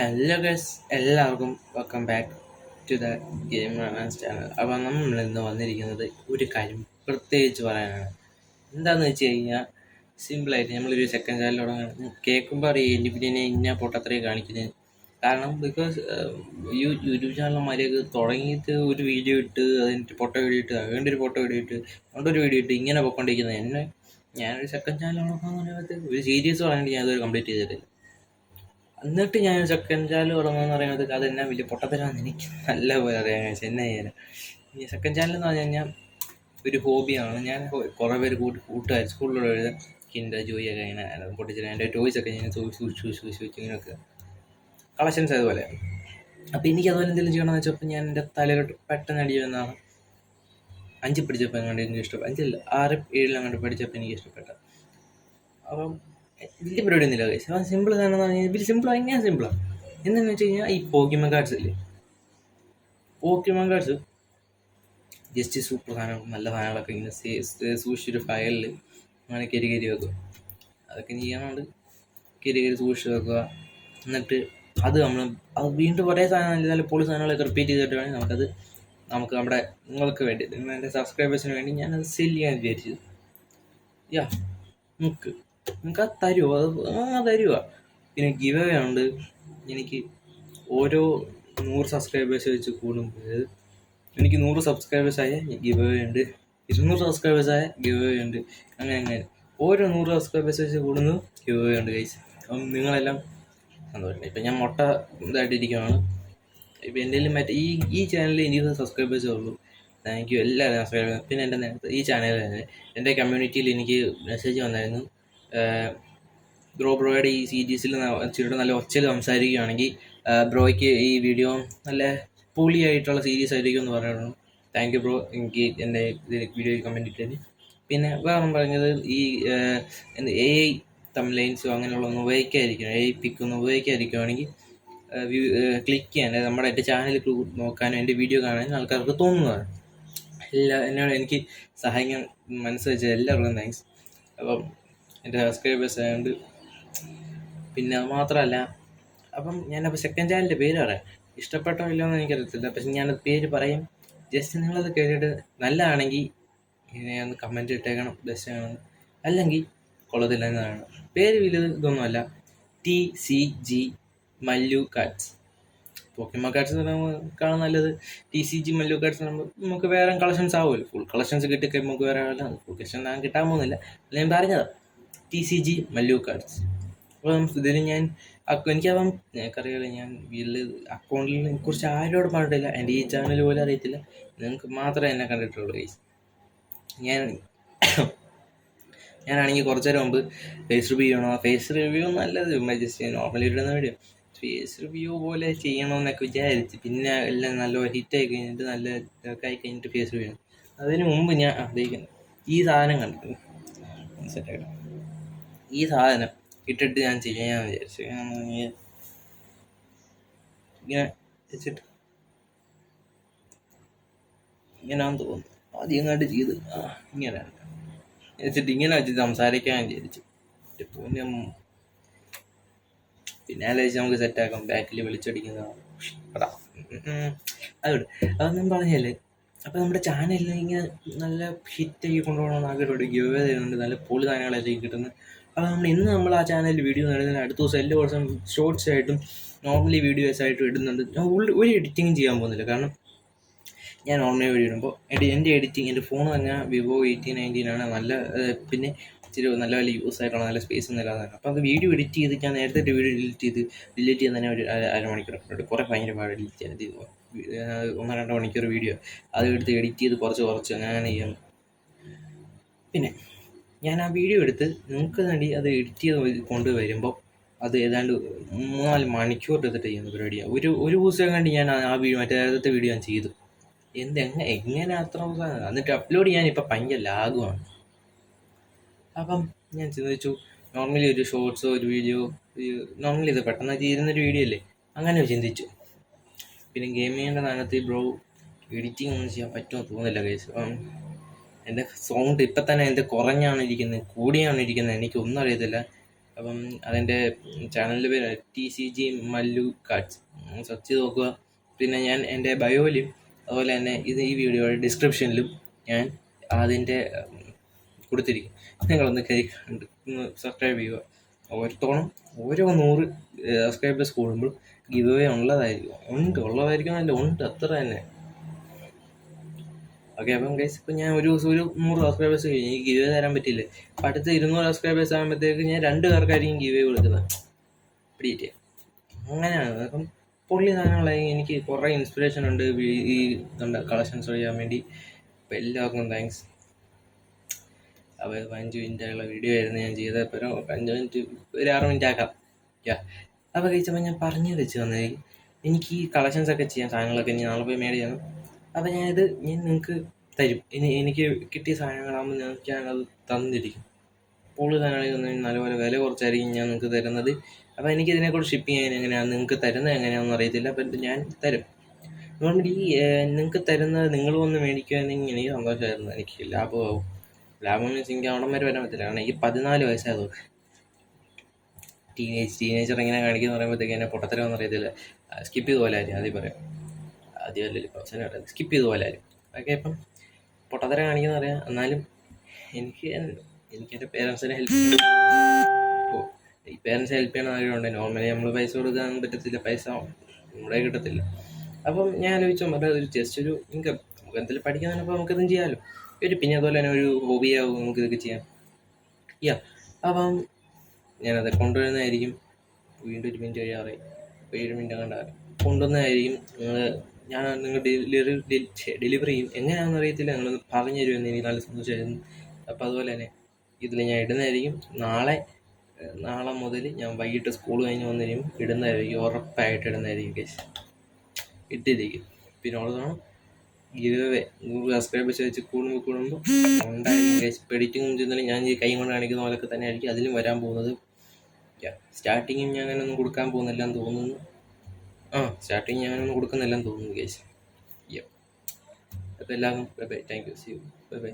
Hello guys, എല്ലാവർക്കും welcome back to the game runners channel. അപ്പോൾ നമ്മൾ ഇന്ന് വന്നിരിക്കുന്നത് ഒരു കാര്യം പ്രത്യേകിച്ച് പറയാനാണ്. എന്താണെന്ന് വെച്ച് കഴിഞ്ഞാൽ സിമ്പിളായിട്ട് നമ്മളൊരു സെക്കൻഡ് ചാനൽ തുടങ്ങുന്നത് കേൾക്കുമ്പോൾ അറിയാം എൻ്റെ ഇന്ന പൊട്ടത്രയും കാണിക്കുന്നത്. കാരണം ബിക്കോസ് യൂട്യൂബ് ചാനൽ മര്യാദ തുടങ്ങിയിട്ട് ഒരു വീഡിയോ ഇട്ട് അതിൻ്റെ പൊട്ട വീഡിയോ ഇട്ട് അതുകൊണ്ട് ഒരു പൊട്ട വീഡിയോ ഇട്ട് അതുകൊണ്ടൊരു വീഡിയോ ഇട്ട് ഇങ്ങനെ പൊയ്ക്കൊണ്ടിരിക്കുന്നത്. ഞാനൊരു സെക്കൻഡ് ചാനൽ തുടങ്ങാൻ പറയുന്നത് ഒരു സീരീസ് പറയാനായിട്ട് ഞാനതൊരു കംപ്ലീറ്റ് ചെയ്തിട്ടില്ല. എന്നിട്ട് ഞാൻ സെക്കൻഡ് ചാനൽ തുടങ്ങുമെന്ന് പറയുന്നത് അത് എന്നാ വലിയ പൊട്ടത്തരാന്ന് എനിക്ക് നല്ല പോലെ അറിയാൻ കഴിച്ചു. എന്നാ ചെയ്യാൻ ഈ സെക്കൻഡ് ചാനൽ എന്ന് പറഞ്ഞു കഴിഞ്ഞാൽ ഒരു ഹോബിയാണ്. ഞാൻ കുറേ പേര് കൂട്ടുകാർ സ്കൂളിലുള്ള എഴുതാൻ കിൻഡർ ജോയിയൊക്കെ ഇങ്ങനെ പൊട്ടിച്ചിട്ട് എൻ്റെ ടോയ്സൊക്കെ ഞാൻ സൂക്ഷിച്ച് ഇങ്ങനെയൊക്കെ കളക്ഷൻസ് അതുപോലെ. അപ്പോൾ എനിക്ക് അതുപോലെ എന്തെങ്കിലും ചെയ്യണമെന്ന് വെച്ചപ്പോൾ ഞാൻ എൻ്റെ തലയിലോട്ട് പെട്ടെന്ന് അടി വന്നതാണ്. 5 പഠിച്ചപ്പോൾ അങ്ങോട്ട് എനിക്ക് ഇഷ്ടപ്പെട്ടു. 5 6 7 അങ്ങോട്ട് പഠിച്ചപ്പോൾ എനിക്ക് ഇഷ്ടപ്പെട്ടു. അപ്പം വലിയ പരിപാടിയൊന്നുമില്ല ഗൈസ്. അപ്പം സിമ്പിൾ സാധനം എന്ന് പറഞ്ഞാൽ ഇവർ സിമ്പിൾ എങ്ങനെയാണ് സിമ്പിളാണ് എന്താണെന്ന് വെച്ച് കഴിഞ്ഞാൽ ഈ പോക്കിമോൻ കാർഡ്സ് ഇല്ലേ, പോക്കിമോൻ കാർഡ്സ് ജസ്റ്റ് സൂപ്പർ സാധനം, നല്ല സാധനങ്ങളൊക്കെ ഇങ്ങനെ സൂക്ഷിച്ചൊരു ഫയലിൽ അങ്ങനെ കയറി വെക്കുക. അതൊക്കെ ചെയ്യാനുണ്ട്. കയറി സൂക്ഷിച്ച് വെക്കുക. എന്നിട്ട് അത് വീണ്ടും കുറേ സാധനം നല്ല പൊളി സാധനങ്ങളൊക്കെ റിപ്പീറ്റ് ചെയ്തിട്ട് വേണമെങ്കിൽ നമുക്ക് നിങ്ങൾക്ക് വേണ്ടി എൻ്റെ സബ്സ്ക്രൈബേഴ്സിന് വേണ്ടി ഞാനത് സെല് ചെയ്യാൻ വിചാരിച്ചത്. നിങ്ങൾക്ക് അത് തരുമോ? അത് തരുക. പിന്നെ ഗിവ് അവേ ഉണ്ട്. എനിക്ക് ഓരോ 100 സബ്സ്ക്രൈബേഴ്സ് വെച്ച് കൂടുമ്പോൾ എനിക്ക് 100 സബ്സ്ക്രൈബേഴ്സായ ഗിവ് അവേ ഉണ്ട്, 200 സബ്സ്ക്രൈബേഴ്സായ ഗിവ് അവേ ഉണ്ട്. അങ്ങനെ ഓരോ 100 സബ്സ്ക്രൈബേഴ്സ് വെച്ച് കൂടുന്നു ഗിവ് അവേ ഉണ്ട് ഗൈസ്. അപ്പം നിങ്ങളെല്ലാം സന്തോഷം. ഇപ്പം ഞാൻ മൊട്ട ഇതായിട്ടിരിക്കുകയാണ്. ഇപ്പം എൻ്റെ മറ്റേ ഈ ചാനലിൽ 20 സബ്സ്ക്രൈബേഴ്സേ ഉള്ളൂ. താങ്ക് യു എല്ലാവരും സബ്സ്ക്രൈബ്. പിന്നെ എൻ്റെ നേരത്തെ ഈ ചാനലിൽ എൻ്റെ കമ്മ്യൂണിറ്റിയിൽ എനിക്ക് മെസ്സേജ് വന്നായിരുന്നു, ബ്രോയുടെ ഈ സീരീസിൽ ഇച്ചിരി നല്ല ഒച്ചയിൽ സംസാരിക്കുകയാണെങ്കിൽ ബ്രോയ്ക്ക് ഈ വീഡിയോ നല്ല പൊളിയായിട്ടുള്ള സീരീസ് ആയിരിക്കും എന്ന് പറഞ്ഞിരുന്നു. താങ്ക് യു ബ്രോ, എനിക്ക് എൻ്റെ വീഡിയോയിൽ കമൻറ്റ് ഇട്ടതിന്. പിന്നെ വേറെ പറഞ്ഞത് ഈ AI തംബ്നെയിൽസോ അങ്ങനെയുള്ള ഒന്ന് ഉപയോഗിക്കാതിരിക്കണം, AI പിക്കൊന്നും ഉപയോഗിക്കാതിരിക്കുകയാണെങ്കിൽ ക്ലിക്ക് ചെയ്യാൻ എൻ്റെ ചാനൽ നോക്കാനും എൻ്റെ വീഡിയോ കാണാനും ആൾക്കാർക്ക് തോന്നുന്നതാണ്. എന്നോട് എനിക്ക് സഹായിക്കാൻ മനസ്സ് വെച്ചാൽ എല്ലാവർക്കും താങ്ക്സ്. അപ്പം എൻ്റെ സബ്സ്ക്രൈബേഴ്സ് ആയതുകൊണ്ട്. പിന്നെ അത് മാത്രമല്ല, അപ്പം ഞാനപ്പോൾ സെക്കൻഡ് ചാനലിൻ്റെ പേര് പറയാം. ഇഷ്ടപ്പെട്ടോ ഇല്ലോ എന്ന് എനിക്കറിയത്തില്ല, പക്ഷെ ഞാനത് പേര് പറയും. ജസ്റ്റ് നിങ്ങളത് കേട്ടിട്ട് നല്ലതാണെങ്കിൽ ഒന്ന് കമൻറ്റ് ഇട്ടേക്കണം, ബെസ്റ്റ് ആണെന്ന്. അല്ലെങ്കിൽ കൊള്ളത്തില്ല എന്നതാണ്. പേര് വലിയ ഇതൊന്നുമല്ല, TCG Mallu cards. Pokemon cards എന്ന് പറയുമ്പോൾ നല്ലത് TCG മല്ലു കാർഡ്സ് പറയുമ്പോൾ നമുക്ക് വേറെ കളക്ഷൻസ് ആവുമല്ലോ. ഫുൾ കളക്ഷൻസ് കിട്ടിക്കഴിയുമ്പോൾ നമുക്ക് വേറെ ഫുൾ കളക്ഷൻ ഞാൻ കിട്ടാൻ പോകുന്നില്ല. ഞാൻ പറഞ്ഞതാണ് TCG മല്ലു കാർഡ്സ്. അപ്പം ഇതിൽ ഞാൻ എനിക്കപ്പം ഞങ്ങൾക്കറിയാലോ, ഞാൻ വീട്ടിൽ അക്കൗണ്ടിൽ കുറിച്ച് ആരോട് പറഞ്ഞിട്ടില്ല. എൻ്റെ ഈ ചാനൽ പോലും അറിയത്തില്ല, നിങ്ങൾക്ക് മാത്രമേ എന്നെ കണ്ടിട്ടുള്ളൂ ഗൈസ്. ഞാനാണെങ്കിൽ കുറച്ച് നേരം മുമ്പ് ഫേസ് റിവ്യൂ ചെയ്യണോ, ഫേസ് റിവ്യൂ നല്ലത് ജസ്റ്റ് നോർമലി ഇടുന്ന വീഡിയോ ഫേസ് റിവ്യൂ പോലെ ചെയ്യണമെന്നൊക്കെ വിചാരിച്ച്. പിന്നെ എല്ലാം നല്ല ഹിറ്റായി കഴിഞ്ഞിട്ട് നല്ല ഇതൊക്കെ ആയി കഴിഞ്ഞിട്ട് ഫേസ് റിവ്യൂ. അതിന് മുമ്പ് ഞാൻ അറിയിക്കുന്നത് ഈ സാധനം കണ്ടിട്ട് സെറ്റായിട്ട് ഈ സാധനം ഇട്ടിട്ട് ഞാൻ ചെയ്യാൻ വിചാരിച്ചു. ഇങ്ങനെ വെച്ചിട്ട് ഇങ്ങനെയാണെന്ന് തോന്നുന്നു. ആദ്യം ഇങ്ങോട്ട് ചെയ്ത് ഇങ്ങനെയാണ് വെച്ചിട്ട് ഇങ്ങനെ വെച്ചിട്ട് സംസാരിക്കാൻ വിചാരിച്ചു. പിന്നെ ആലോചിച്ച് നമുക്ക് സെറ്റാക്കാം. ബാക്കിൽ വിളിച്ചടിക്കുന്നതാണ് അതോട് അതൊന്നും പറഞ്ഞല്ലേ. അപ്പം നമ്മുടെ ചാനലിൽ ഇങ്ങനെ നല്ല ഹിറ്റാക്കി കൊണ്ടുപോകണമെന്ന് ആഗ്രഹമുണ്ട്. ഗിവ് അവേ തരുന്നുണ്ട്, നല്ല പൊളി സാധനങ്ങളായിരിക്കും കിട്ടുന്നത്. അപ്പോൾ നമ്മൾ ആ ചാനലിൽ വീഡിയോ നേടുന്നതിന് അടുത്ത ദിവസം എല്ലാ ദിവസവും ഷോർട്സ് ആയിട്ടും നോർമലി വീഡിയോസ് ആയിട്ടും ഇടുന്നുണ്ട്. ഞാൻ ഒരു എഡിറ്റിങ്ങും ചെയ്യാൻ പോകുന്നില്ല. കാരണം ഞാൻ നോർമലി വീഡിയോ ഇടുമ്പോൾ എൻ്റെ എഡിറ്റിങ്, എൻ്റെ ഫോൺ തന്നെ വിവോ 1819 ആണ്. നല്ല പിന്നെ ഇച്ചിരി നല്ല യൂസ് ആയിട്ടുള്ള നല്ല സ്പേസ് ഒന്നും ഇല്ലാതാണ്. അപ്പോൾ അത് വീഡിയോ എഡിറ്റ് ചെയ്ത് ഞാൻ നേരത്തെ വീഡിയോ ഡിലീറ്റ് ചെയ്യാൻ തന്നെ ഒരു അരമണിക്കൂർ കുറേ ഭയങ്കര പാട് ഡിലീറ്റ് ചെയ്യാൻ. 1-2 മണിക്കൂർ വീഡിയോ അത് എടുത്ത് എഡിറ്റ് ചെയ്ത് കുറച്ച് അങ്ങനെ ചെയ്യണം. പിന്നെ ഞാൻ ആ വീഡിയോ എടുത്ത് നിങ്ങൾക്ക് വേണ്ടി അത് എഡിറ്റ് ചെയ്ത് കൊണ്ടുവരുമ്പോൾ അത് ഏതാണ്ട് 3-4 മണിക്കൂർ എടുത്തിട്ട് ചെയ്യുന്ന പരിപാടിയാണ്. ഒരു ദിവസം കണ്ടി ഞാൻ ആ മറ്റേ വീഡിയോ ഞാൻ ചെയ്തു. എങ്ങനെ അത്ര എന്നിട്ട് അപ്ലോഡ് ചെയ്യാൻ ഇപ്പം ഭയങ്കര ലാഗുമാണ്. അപ്പം ഞാൻ ചിന്തിച്ചു, നോർമലി ഒരു ഷോർട്സോ ഒരു വീഡിയോ നോർമലി ഇത് പെട്ടെന്ന് ചെയ്യുന്നൊരു വീഡിയോ അല്ലേ, അങ്ങനെ ചിന്തിച്ചു. പിന്നെ ഗെയിമിങ്ങിൻ്റെ നാനത്ത് ബ്രോ എഡിറ്റിംഗ് ഒന്നും ചെയ്യാൻ പറ്റുമോ തോന്നുന്നില്ല ഗൈസ്. അപ്പം എൻ്റെ സൗണ്ട് ഇപ്പം തന്നെ എൻ്റെ കുറഞ്ഞാണ് ഇരിക്കുന്നത്, കൂടിയാണ് ഇരിക്കുന്നത്, എനിക്കൊന്നും അറിയത്തില്ല. അപ്പം അതിൻ്റെ ചാനലിൻ്റെ പേര് TCG മല്ലു കാർഡ്സ്. സെർച്ച് ചെയ്ത് നോക്കുക. പിന്നെ ഞാൻ എൻ്റെ ബയോയിലും അതുപോലെ തന്നെ ഈ വീഡിയോയുടെ ഡിസ്ക്രിപ്ഷനിലും ഞാൻ അതിൻ്റെ കൊടുത്തിരിക്കും. നിങ്ങളൊന്ന് കണ്ട് സബ്സ്ക്രൈബ് ചെയ്യുക. ഓരോ 100 സബ്സ്ക്രൈബേഴ്സ് കൂടുമ്പോൾ ഗിവ് അവേ ഉള്ളതായിരിക്കും ഉണ്ട് അത്ര തന്നെ. ഓക്കെ, അപ്പം ഗൈസ് ഇപ്പം ഞാൻ ഒരു ദിവസം ഒരു 100 സബ്സ്ക്രൈബേഴ്സ് കഴിഞ്ഞ് എനിക്ക് ഗിവ് അവേ തരാൻ പറ്റില്ല. അപ്പം അടുത്ത 200 സബ്സ്ക്രൈബേഴ്സ് ആകുമ്പോഴത്തേക്ക് ഞാൻ 2 പേർക്കായിരിക്കും ഗിവ് അവേ കൊടുക്കുന്നത്. പിടിയിട്ട് അങ്ങനെയാണ്. അപ്പം പൊള്ളി സാധനങ്ങളായിരിക്കും. എനിക്ക് കുറേ ഇൻസ്പിറേഷൻ ഉണ്ട് ഈ കളക്ഷൻസ് ചെയ്യാൻ വേണ്ടി. അപ്പം എല്ലാവർക്കും താങ്ക്സ്. അപ്പോൾ 5 മിനിറ്റായുള്ള വീഡിയോ ആയിരുന്നു ഞാൻ ചെയ്തത്. ഇപ്പോൾ 5 മിനിറ്റ് ഒരു 6 മിനിറ്റ് ആക്കാം. അപ്പോൾ കഴിച്ചപ്പോൾ ഞാൻ പറഞ്ഞു വെച്ച് വന്നത് എനിക്ക് ഈ കളക്ഷൻസൊക്കെ ചെയ്യാൻ സാധനങ്ങളൊക്കെ ഇനി നാളെ പോയി മേടിക്കണം. അപ്പോൾ ഞാൻ നിങ്ങൾക്ക് തരും. എനിക്ക് കിട്ടിയ സാധനങ്ങളാകുമ്പോൾ ഞാനത് തന്നിരിക്കും. പൊള്ളി സാധനമാണെങ്കിൽ നല്ലപോലെ വില കുറച്ചായിരിക്കും ഞാൻ നിങ്ങൾക്ക് തരുന്നത്. അപ്പോൾ എനിക്കിതിനെക്കുറിച്ച് ഷിപ്പിങ് ചെയ്യാൻ എങ്ങനെയാണ് നിങ്ങൾക്ക് തരുന്നത് എങ്ങനെയാണെന്ന് അറിയത്തില്ല. അപ്പം ഞാൻ തരും. അതുകൊണ്ട് നിങ്ങൾക്ക് തരുന്നത് നിങ്ങൾ വന്ന് മേടിക്കുകയാണെങ്കിൽ എനിക്ക് സന്തോഷമായിരുന്നു. എനിക്ക് ലാഭം മീൻസ് എനിക്ക് അവിടം വരെ വരാൻ പറ്റില്ല. കാരണം എനിക്ക് 14 വയസ്സായതുകൊണ്ട് ടീനേജർ എങ്ങനെ കാണിക്കുന്ന പറയുമ്പോഴത്തേക്ക് എന്നെ പൊട്ടത്തരമെന്ന് അറിയത്തില്ല. സ്കിപ്പ് ചെയ്ത് പോലെ ആരും ആദ്യം പറയാം. ആദ്യമല്ലല്ലോ സ്കിപ്പ് ചെയ്ത് പോലെ ആരും. ഓക്കെ, ഇപ്പം പൊട്ടത്തരം കാണിക്കുന്ന അറിയാം. എന്നാലും എനിക്ക് എൻ്റെ പേരൻസിനെ ഹെൽപ്പ് ചെയ്യണം. ഈ പേരൻസ് ഹെൽപ്പ് ചെയ്യണ ആഗ്രഹമുണ്ട്. നോർമലി നമ്മൾ പൈസ കൊടുക്കാൻ പറ്റത്തില്ല, പൈസ നമ്മുടെ കിട്ടത്തില്ല. അപ്പം ഞാൻ ആലോചിച്ചു ഒരു ജസ്റ്റ് ഒരു ഇൻകം നമുക്ക് എന്തെങ്കിലും പഠിക്കാൻ തന്നപ്പോൾ നമുക്കിതും ചെയ്യാമല്ലോ. പിന്നെ അതുപോലെ തന്നെ ഒരു ഹോബിയാവും നമുക്കിതൊക്കെ ചെയ്യാം. അപ്പം ഞാനത് കൊണ്ടുവരുന്നതായിരിക്കും. വീണ്ടും 1 മിനിറ്റ് കഴിയാറായി. 7 മിനിറ്റ് കണ്ടാറ് കൊണ്ടുവന്നതായിരിക്കും. ഞാൻ നിങ്ങൾ ഡെലിവറി ചെയ്യും. എങ്ങനെയാണെന്ന് അറിയത്തില്ല. നിങ്ങളൊന്ന് പറഞ്ഞു തരുമെന്ന് എനിക്ക് നല്ല സന്തോഷമായിരുന്നു. അപ്പോൾ അതുപോലെ തന്നെ ഇതിൽ ഞാൻ ഇടുന്നതായിരിക്കും. നാളെ മുതൽ ഞാൻ വൈകിട്ട് സ്കൂൾ കഴിഞ്ഞ് വന്നിരിക്കും ഇടുന്നതായിരിക്കും. ഉറപ്പായിട്ട് ഇടുന്നതായിരിക്കും കേസ്. ഇട്ടിരിക്കും. പിന്നെ ഉള്ളതാണ് ഗിവ് അവേ. 100 സബ്സ്ക്രൈബേഴ്സ് വെച്ച് കൂടുമ്പോൾ ഉണ്ടായിരിക്കും കേസ്. എഡിറ്റിംഗ് ചെന്നാലും ഞാൻ ഈ കൈ കൊണ്ട് കാണിക്കുന്ന പോലൊക്കെ തന്നെ ആയിരിക്കും അതിലും വരാൻ പോകുന്നത്. സ്റ്റാർട്ടിങ്ങും ഞാൻ അങ്ങനെയൊന്നും കൊടുക്കാൻ പോകുന്നില്ലെന്ന് തോന്നുന്നു. സ്റ്റാർട്ടിങ് ഞാൻ അങ്ങനെയൊന്നും കൊടുക്കുന്നില്ലെന്ന് തോന്നുന്നു കേസ്. അപ്പോൾ എല്ലാവർക്കും bye bye. Thank you. See you. Bye by.